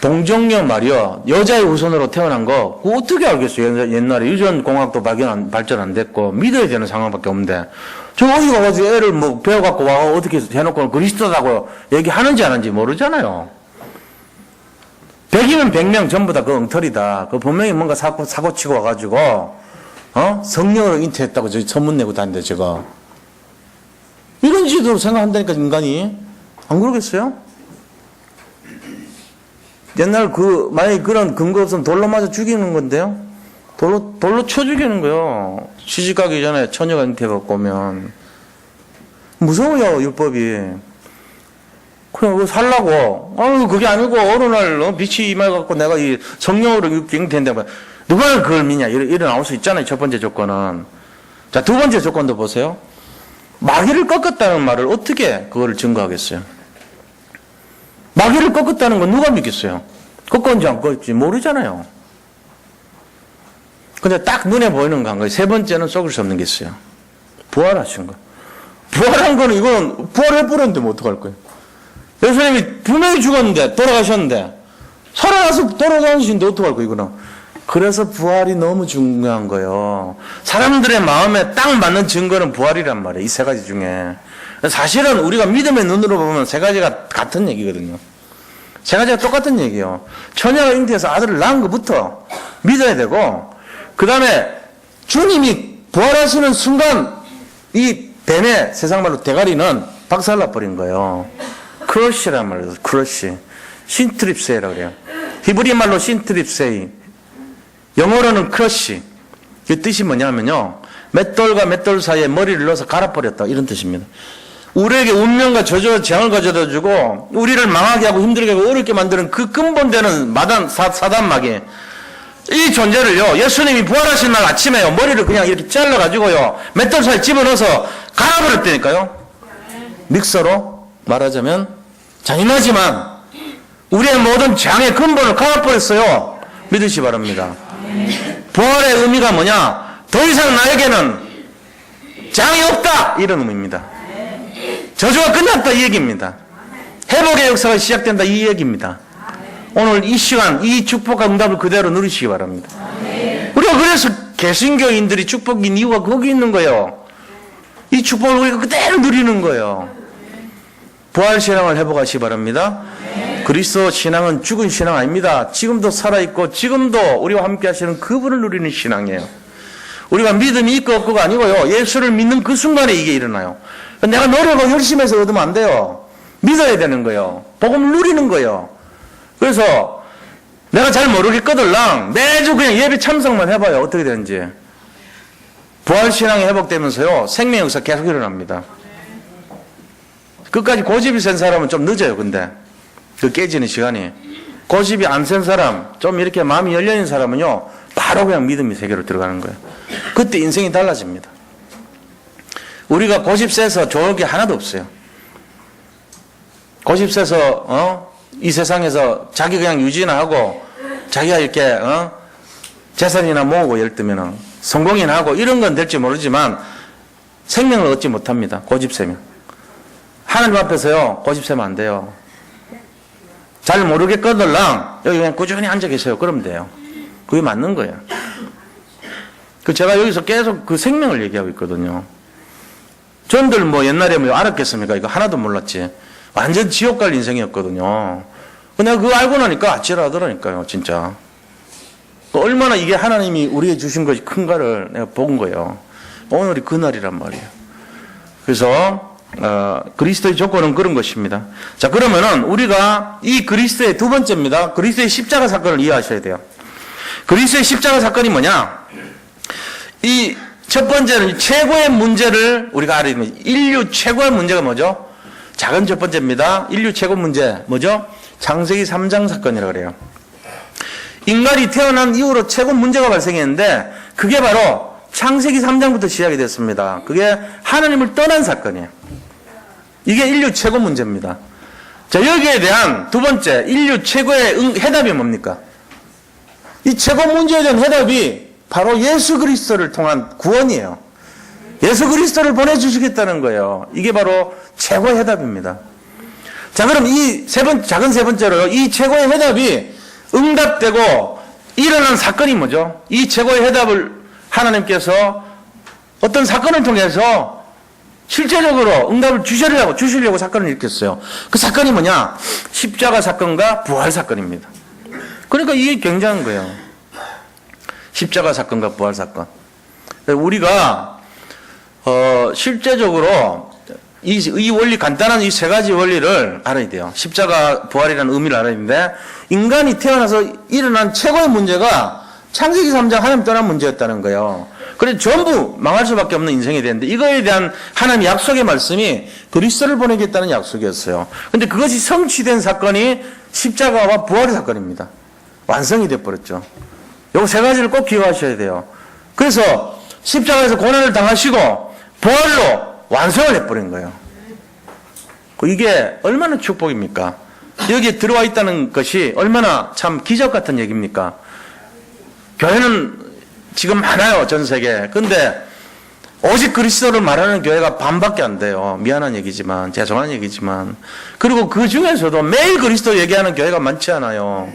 동정녀 말이요. 여자의 후손으로 태어난 거 그거 어떻게 알겠어요. 옛날에 유전공학도 발전 안 됐고 믿어야 되는 상황밖에 없는데 저 어디 가가지고 애를 뭐 배워갖고 와 어떻게 해놓고 그리스도라고 얘기하는지 안 하는지 모르잖아요. 100이면 100명 전부 다 그 엉터리다. 그 분명히 뭔가 사고 치고 와가지고 성령으로 잉태했다고 저기 소문 내고 다닌다 저거. 이런 지도 생각한다니까 인간이. 안 그러겠어요? 옛날 만약에 그런 근거 없으면 돌로 맞아 죽이는 건데요. 돌로 쳐 죽이는 거요. 시집가기 전에 처녀가 잉태해갖고 오면. 무서워요, 율법이. 그냥 그거 살라고. 그게 아니고, 어느 날, 빛이 임해갖고 내가 이 성령으로 잉태했는데, 누가 그걸 믿냐? 이래 나올 수 있잖아요, 첫 번째 조건은. 자, 두 번째 조건도 보세요. 마귀를 꺾었다는 말을 어떻게 그거를 증거하겠어요? 마귀를 꺾었다는 건 누가 믿겠어요? 꺾었는지 안 꺾었는지 모르잖아요. 근데 딱 눈에 보이는 거 한 거예요. 세 번째는 속을 수 없는 게 있어요. 부활하신 거. 부활한 거는 이거는 부활해버렸는데 뭐 어떡할 거예요? 예수님이 분명히 죽었는데 돌아가셨는데 살아나서 돌아가시는데 어떡할 거예요 이거는. 그래서 부활이 너무 중요한 거예요. 사람들의 마음에 딱 맞는 증거는 부활이란 말이에요. 이 세 가지 중에. 사실은 우리가 믿음의 눈으로 보면 세 가지가 같은 얘기거든요. 세 가지가 똑같은 얘기예요. 처녀가 잉태해서 아들을 낳은 것부터 믿어야 되고 그 다음에 주님이 부활하시는 순간 이 뱀의 세상 말로 대가리는 박살나버린 거예요. 크러쉬란 말이에요. 크러쉬. 신트립세이라고 그래요. 히브리 말로 신트립세이. 영어로는 크러쉬. 그 뜻이 뭐냐면요. 맷돌과 맷돌 사이에 머리를 넣어서 갈아버렸다. 이런 뜻입니다. 우리에게 운명과 저주와 재앙을 가져다 주고 우리를 망하게 하고 힘들게 하고 어렵게 만드는 그 근본되는 사단마귀. 이 존재를요. 예수님이 부활하신 날 아침에요. 머리를 그냥 이렇게 잘라가지고요. 맷돌 사이에 집어넣어서 갈아버렸다니까요. 믹서로 말하자면 잔인하지만 우리의 모든 재앙의 근본을 갈아버렸어요. 믿으시 바랍니다. 부활의 의미가 뭐냐? 더 이상 나에게는 재앙이 없다 이런 의미입니다. 저주가 끝났다 이 얘기입니다. 회복의 역사가 시작된다 이 얘기입니다. 오늘 이 시간 이 축복과 응답을 그대로 누리시기 바랍니다. 우리가 그래서 개신교인들이 축복인 이유가 거기 있는 거예요. 이 축복을 우리가 그대로 누리는 거예요. 부활신앙을 회복하시기 바랍니다. 그리스도 신앙은 죽은 신앙 아닙니다. 지금도 살아있고 지금도 우리와 함께 하시는 그분을 누리는 신앙이에요. 우리가 믿음이 있고 없고가 아니고요. 예수를 믿는 그 순간에 이게 일어나요. 내가 노력하고 열심히 해서 얻으면 안 돼요. 믿어야 되는 거예요. 복음을 누리는 거예요. 그래서 내가 잘 모르겠거들랑 매주 그냥 예배 참석만 해봐요. 어떻게 되는지. 부활신앙이 회복되면서요. 생명의 역사 계속 일어납니다. 끝까지 고집이 센 사람은 좀 늦어요. 근데 그 깨지는 시간이. 고집이 안 센 사람, 좀 이렇게 마음이 열려있는 사람은요. 바로 그냥 믿음의 세계로 들어가는 거예요. 그때 인생이 달라집니다. 우리가 고집 세서 좋은 게 하나도 없어요. 고집 세서 이 세상에서 자기 그냥 유지나 하고 자기가 이렇게 재산이나 모으고 예를 들면 성공이나 하고 이런 건 될지 모르지만 생명을 얻지 못합니다. 고집 세면. 하나님 앞에서요. 고집 세면 안 돼요. 잘 모르겠거들랑 여기 그냥 꾸준히 앉아 계세요. 그러면 돼요. 그게 맞는 거예요. 제가 여기서 계속 그 생명을 얘기하고 있거든요. 전들 뭐 옛날에 뭐 알았겠습니까? 이거 하나도 몰랐지. 완전 지옥 갈 인생이었거든요. 내가 그거 알고 나니까 아찔하더라니까요, 진짜. 얼마나 이게 하나님이 우리에게 주신 것이 큰가를 내가 본 거예요. 오늘이 그날이란 말이에요. 그래서, 그리스도의 조건은 그런 것입니다. 자, 그러면은 우리가 이 그리스도의 두 번째입니다. 그리스도의 십자가 사건을 이해하셔야 돼요. 그리스도의 십자가 사건이 뭐냐? 이 첫 번째는 최고의 문제를 우리가 알아야 됩니다. 인류 최고의 문제가 뭐죠? 작은 첫 번째입니다. 인류 최고 문제 뭐죠? 창세기 3장 사건이라고 그래요. 인간이 태어난 이후로 최고 문제가 발생했는데 그게 바로 창세기 3장부터 시작이 됐습니다. 그게 하나님을 떠난 사건이에요. 이게 인류 최고 문제입니다. 자, 여기에 대한 두 번째 인류 최고의 해답이 뭡니까? 이 최고 문제에 대한 해답이 바로 예수 그리스도를 통한 구원이에요. 예수 그리스도를 보내주시겠다는 거예요. 이게 바로 최고의 해답입니다. 자, 그럼 이 작은 세 번째로 이 최고의 해답이 응답되고 일어난 사건이 뭐죠? 이 최고의 해답을 하나님께서 어떤 사건을 통해서 실제적으로 응답을 주시려고 사건을 일으켰어요. 그 사건이 뭐냐? 십자가 사건과 부활 사건입니다. 그러니까 이게 굉장한 거예요. 십자가 사건과 부활 사건. 우리가 실제적으로 이 원리, 간단한 이 세 가지 원리를 알아야 돼요. 십자가 부활이라는 의미를 알아야 되는데, 인간이 태어나서 일어난 최고의 문제가 창세기 3장 하나님 떠난 문제였다는 거예요. 그래서 전부 망할 수밖에 없는 인생이 되는데, 이거에 대한 하나님의 약속의 말씀이 그리스도를 보내겠다는 약속이었어요. 근데 그것이 성취된 사건이 십자가와 부활의 사건입니다. 완성이 돼버렸죠. 요 세 가지를 꼭 기억하셔야 돼요. 그래서 십자가에서 고난을 당하시고 부활로 완성을 해버린 거예요. 이게 얼마나 축복입니까? 여기에 들어와 있다는 것이 얼마나 참 기적 같은 얘기입니까? 교회는 지금 많아요, 전 세계에. 근데 오직 그리스도를 말하는 교회가 반밖에 안 돼요. 미안한 얘기지만, 죄송한 얘기지만. 그리고 그 중에서도 매일 그리스도 얘기하는 교회가 많지 않아요.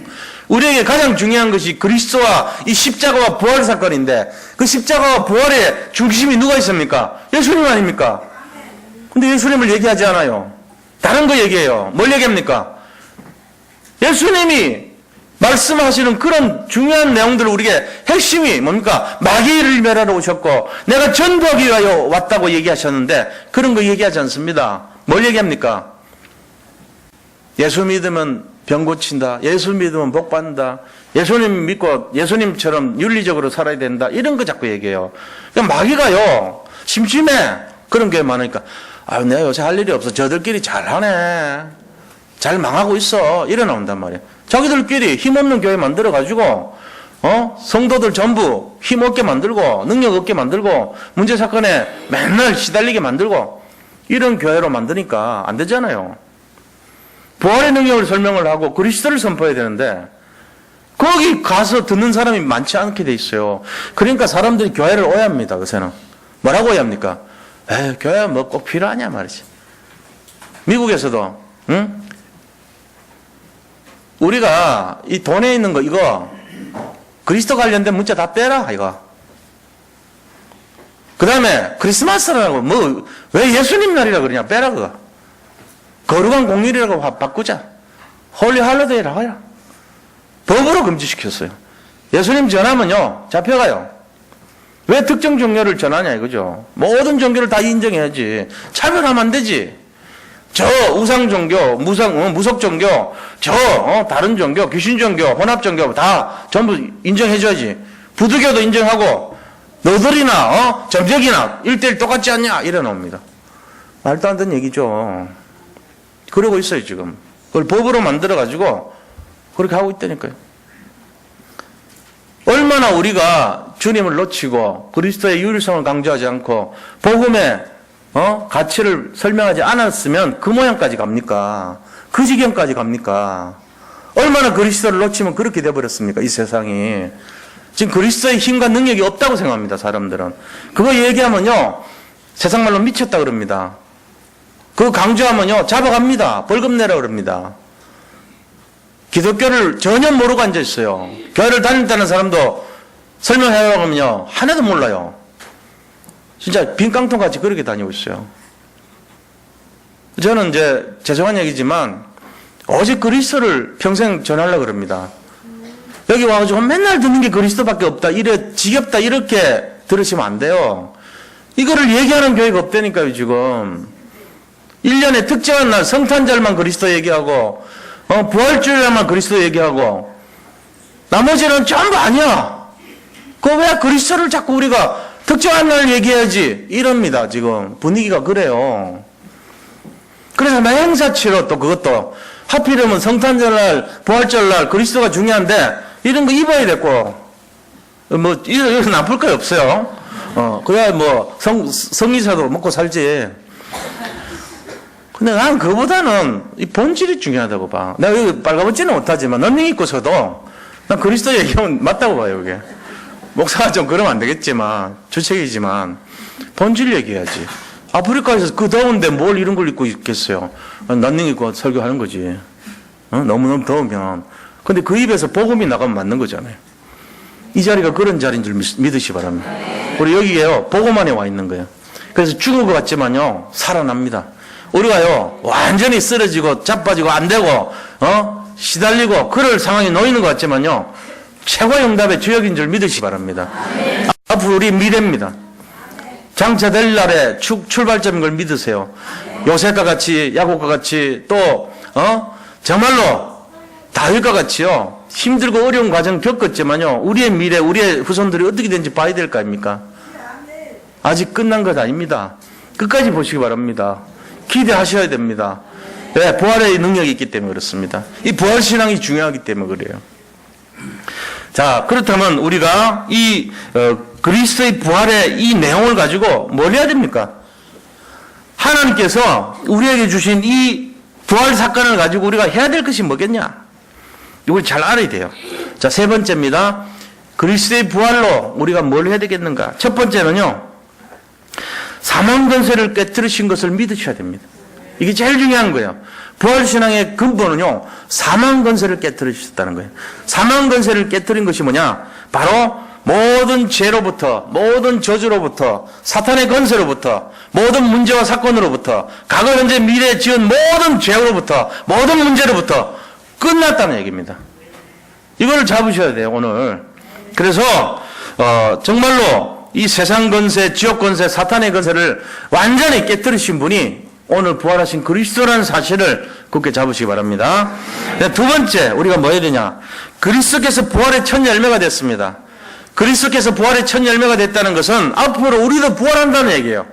우리에게 가장 중요한 것이 그리스도와 이 십자가와 부활 사건인데, 그 십자가와 부활의 중심이 누가 있습니까? 예수님 아닙니까? 근데 예수님을 얘기하지 않아요. 다른 거 얘기해요. 뭘 얘기합니까? 예수님이 말씀하시는 그런 중요한 내용들을 우리에게 핵심이 뭡니까? 마귀를 멸하러 오셨고 내가 전도하기 위하여 왔다고 얘기하셨는데 그런 거 얘기하지 않습니다. 뭘 얘기합니까? 예수 믿으면 병 고친다. 예수 믿으면 복 받는다. 예수님 믿고 예수님처럼 윤리적으로 살아야 된다. 이런 거 자꾸 얘기해요. 그러니까 마귀가요, 심심해. 그런 게 많으니까, 아유, 내가 요새 할 일이 없어. 저들끼리 잘하네. 잘 망하고 있어. 이래 나온단 말이에요. 자기들끼리 힘없는 교회 만들어가지고, 성도들 전부 힘없게 만들고, 능력 없게 만들고, 문제 사건에 맨날 시달리게 만들고, 이런 교회로 만드니까 안 되잖아요. 부활의 능력을 설명을 하고 그리스도를 선포해야 되는데 거기 가서 듣는 사람이 많지 않게 돼 있어요. 그러니까 사람들이 교회를 오해합니다. 요새는. 뭐라고 오해합니까? 교회 뭐 꼭 필요하냐 말이지. 미국에서도 우리가 이 돈에 있는 거 이거 그리스도 관련된 문자 다 빼라 이거. 그 다음에 크리스마스라고 뭐 왜 예수님 날이라 그러냐 빼라 그거. 거룩한 공휴일이라고 바꾸자. 홀리 할러데이라고 해라. 법으로 금지시켰어요. 예수님 전하면요 잡혀가요. 왜 특정 종교를 전하냐 이거죠. 모든 종교를 다 인정해야지. 차별하면 안 되지. 저 우상 종교, 무속 종교, 저 다른 종교, 귀신 종교, 혼합 종교 다 전부 인정해줘야지. 부두교도 인정하고 너들이나 점적이나 1:1 똑같지 않냐 이래 나옵니다. 말도 안 되는 얘기죠. 그러고 있어요 지금. 그걸 법으로 만들어가지고 그렇게 하고 있다니까요. 얼마나 우리가 주님을 놓치고 그리스도의 유일성을 강조하지 않고 복음의 가치를 설명하지 않았으면 그 모양까지 갑니까? 그 지경까지 갑니까? 얼마나 그리스도를 놓치면 그렇게 돼버렸습니까? 이 세상이. 지금 그리스도의 힘과 능력이 없다고 생각합니다. 사람들은. 그거 얘기하면요 세상 말로 미쳤다 그럽니다. 그거 강조하면요 잡아갑니다. 벌금 내라 그럽니다. 기독교를 전혀 모르고 앉아있어요. 교회를 다닌다는 사람도 설명해라고 하면요 하나도 몰라요. 진짜 빈 깡통같이 그렇게 다니고 있어요. 저는 이제 죄송한 얘기지만 오직 그리스도를 평생 전하려고 그럽니다. 여기 와가지고 맨날 듣는 게 그리스도밖에 없다. 이래 지겹다 이렇게 들으시면 안 돼요. 이거를 얘기하는 교회가 없다니까요 지금. 1년에 특정한 날 성탄절만 그리스도 얘기하고 부활주일날만 그리스도 얘기하고 나머지는 전부 아니야. 그 왜 그리스도를 자꾸 우리가 특정한 날 얘기해야지. 이럽니다, 지금. 분위기가 그래요. 그래서 행사치로 또 그것도 하필이면 성탄절날, 부활절날 그리스도가 중요한데 이런 거 입어야 됐고, 이런 나쁠 거 없어요. 그래야 성의사도 먹고 살지. 근데 난 그보다는 이 본질이 중요하다고 봐. 내가 여기 빨가벗지는 못하지만 런닝 입고서도 난 그리스도 얘기하면 맞다고 봐요, 이게. 목사가 좀 그러면 안 되겠지만, 주책이지만, 본질 얘기해야지. 아프리카에서 그 더운데 뭘 이런 걸 입고 있겠어요. 런닝 입고 설교하는 거지. 너무너무 더우면. 근데 그 입에서 복음이 나가면 맞는 거잖아요. 이 자리가 그런 자리인 줄 믿으시 바랍니다. 우리 여기에요, 복음 안에 와 있는 거예요. 그래서 죽은 것 같지만요, 살아납니다. 우리가요, 완전히 쓰러지고 자빠지고 안 되고, 시달리고 그럴 상황에 놓이는 것 같지만요, 최고의 응답의 주역인 줄 믿으시 바랍니다. 앞으로 우리 미래입니다. 장차될 날의 출발점인 걸 믿으세요. 요셉과 같이, 야곱과 같이, 또 정말로 다윗과 같이요, 힘들고 어려운 과정 겪었지만요, 우리의 미래, 우리의 후손들이 어떻게 되는지 봐야 될 거 아닙니까? 아직 끝난 것 아닙니다. 끝까지 보시기 바랍니다. 기대하셔야 됩니다. 왜? 부활의 능력이 있기 때문에 그렇습니다. 이 부활신앙이 중요하기 때문에 그래요. 자, 그렇다면 우리가 이 그리스도의 부활의 이 내용을 가지고 뭘 해야 됩니까? 하나님께서 우리에게 주신 이 부활 사건을 가지고 우리가 해야 될 것이 뭐겠냐? 이걸 잘 알아야 돼요. 자, 세 번째입니다. 그리스도의 부활로 우리가 뭘 해야 되겠는가? 첫 번째는요, 사망 권세를 깨뜨리신 것을 믿으셔야 됩니다. 이게 제일 중요한 거예요. 부활신앙의 근본은요, 사망 권세를 깨뜨리셨다는 거예요. 사망 권세를 깨뜨린 것이 뭐냐? 바로 모든 죄로부터, 모든 저주로부터, 사탄의 권세로부터, 모든 문제와 사건으로부터, 과거, 현재, 미래에 지은 모든 죄로부터, 모든 문제로부터 끝났다는 얘기입니다. 이걸 잡으셔야 돼요, 오늘. 그래서 정말로 이 세상 권세, 지옥 권세, 사탄의 권세를 완전히 깨뜨리신 분이 오늘 부활하신 그리스도라는 사실을 굳게 잡으시기 바랍니다. 두 번째, 우리가 뭐 해야 되냐? 그리스도께서 부활의 첫 열매가 됐습니다. 그리스도께서 부활의 첫 열매가 됐다는 것은 앞으로 우리도 부활한다는 얘기예요.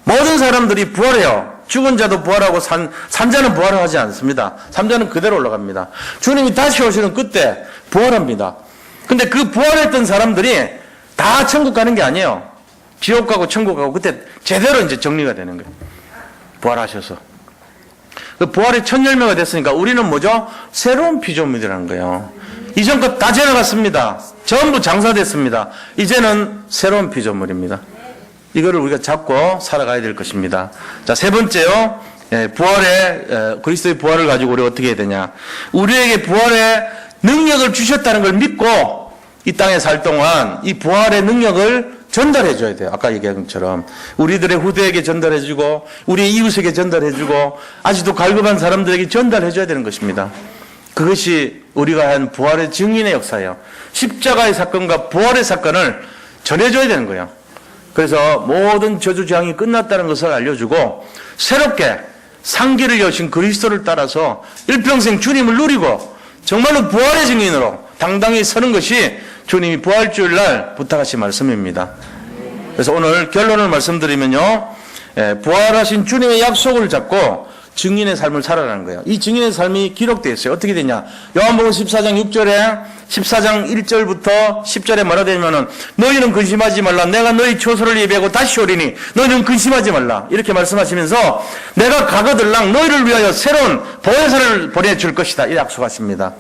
모든 사람들이 부활해요. 죽은 자도 부활하고 산자는 부활하지 않습니다. 산자는 그대로 올라갑니다. 주님이 다시 오시는 그때 부활합니다. 근데 그 부활했던 사람들이 다 천국 가는 게 아니에요. 지옥 가고 천국 가고 그때 제대로 이제 정리가 되는 거예요. 부활하셔서. 그 부활의 첫 열매가 됐으니까 우리는 뭐죠? 새로운 피조물이라는 거예요. 이전 것 다 지나갔습니다. 전부 장사됐습니다. 이제는 새로운 피조물입니다. 이거를 우리가 잡고 살아가야 될 것입니다. 자, 세 번째요. 그리스도의 부활을 가지고 우리가 어떻게 해야 되냐. 우리에게 부활의 능력을 주셨다는 걸 믿고 이 땅에 살 동안 이 부활의 능력을 전달해 줘야 돼요. 아까 얘기한 것처럼 우리들의 후대에게 전달해 주고 우리의 이웃에게 전달해 주고 아직도 갈급한 사람들에게 전달해 줘야 되는 것입니다. 그것이 우리가 한 부활의 증인의 역사예요. 십자가의 사건과 부활의 사건을 전해줘야 되는 거예요. 그래서 모든 저주재앙이 끝났다는 것을 알려주고 새롭게 상기를 여신 그리스도를 따라서 일평생 주님을 누리고 정말로 부활의 증인으로 당당히 서는 것이 주님이 부활주일날 부탁하신 말씀입니다. 그래서 오늘 결론을 말씀드리면요, 부활하신 주님의 약속을 잡고 증인의 삶을 살아가는 거예요. 이 증인의 삶이 기록되어 있어요. 어떻게 되냐? 요한복음 14장 6절에 14장 1절부터 10절에 뭐라 되냐면은 너희는 근심하지 말라. 내가 너희 처소를 예비하고 다시 오리니 너희는 근심하지 말라. 이렇게 말씀하시면서 내가 가거들랑 너희를 위하여 새로운 보혜사를 보내줄 것이다. 이 약속하십니다.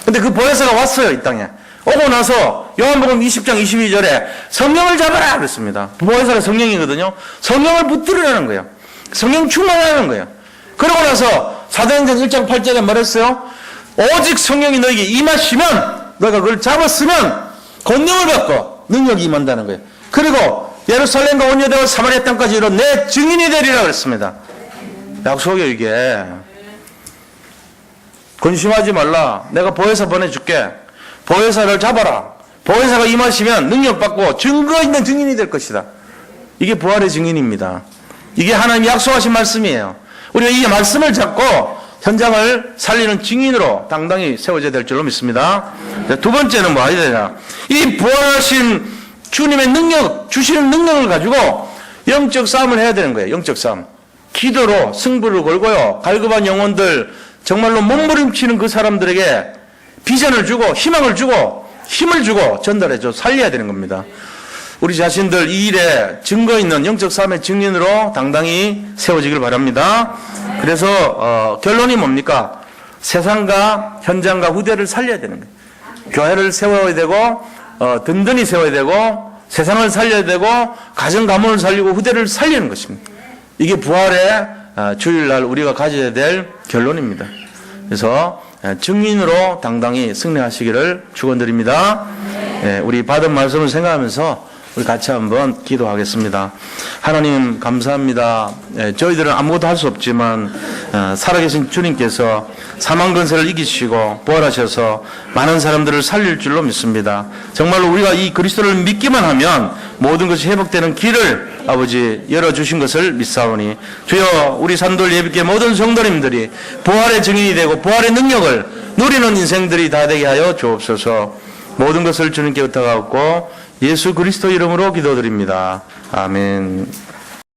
근데 그 보혜사가 왔어요, 이 땅에. 오고 나서 요한복음 20장 22절에 성령을 잡아라 그랬습니다. 보혜사가 성령이거든요. 성령을 붙들으라는 거예요. 성령 충만하는 거예요. 그러고 나서 사도행전 1장 8절에 말했어요. 오직 성령이 너에게 임하시면 너가 그걸 잡았으면 권능을 받고 능력이 임한다는 거예요. 그리고 예루살렘과 온 유대와 사마리아 땅까지 이르러 내 증인이 되리라 그랬습니다. 약속이에요, 이게. 근심하지 말라. 내가 보혜사 보내줄게. 보혜사를 잡아라. 보혜사가 임하시면 능력 받고 증거 있는 증인이 될 것이다. 이게 부활의 증인입니다. 이게 하나님이 약속하신 말씀이에요. 우리가 이 말씀을 잡고 현장을 살리는 증인으로 당당히 세워져야 될 줄로 믿습니다. 두 번째는 뭐 해야 되냐. 이 부활하신 주님의 능력, 주시는 능력을 가지고 영적 싸움을 해야 되는 거예요. 영적 싸움. 기도로 승부를 걸고요. 갈급한 영혼들, 정말로 몸부림치는 그 사람들에게 비전을 주고 희망을 주고 힘을 주고 전달해줘 살려야 되는 겁니다. 우리 자신들 이 일에 증거 있는 영적 싸움의 증인으로 당당히 세워지길 바랍니다. 그래서 결론이 뭡니까? 세상과 현장과 후대를 살려야 되는 거예요. 교회를 세워야 되고 든든히 세워야 되고 세상을 살려야 되고 가정 가문을 살리고 후대를 살리는 것입니다. 이게 부활의 주일날 우리가 가져야 될 결론입니다. 그래서 증인으로 당당히 승리하시기를 축원드립니다. 우리 받은 말씀을 생각하면서 우리 같이 한번 기도하겠습니다. 하나님 감사합니다. 저희들은 아무것도 할 수 없지만 살아계신 주님께서 사망 근세를 이기시고 부활하셔서 많은 사람들을 살릴 줄로 믿습니다. 정말로 우리가 이 그리스도를 믿기만 하면 모든 것이 회복되는 길을 아버지 열어주신 것을 믿사오니 주여 우리 산돌 예비교회 모든 성도님들이 부활의 증인이 되고 부활의 능력을 누리는 인생들이 다 되게 하여 주옵소서. 모든 것을 주님께 부탁하고 예수 그리스도 이름으로 기도드립니다. 아멘.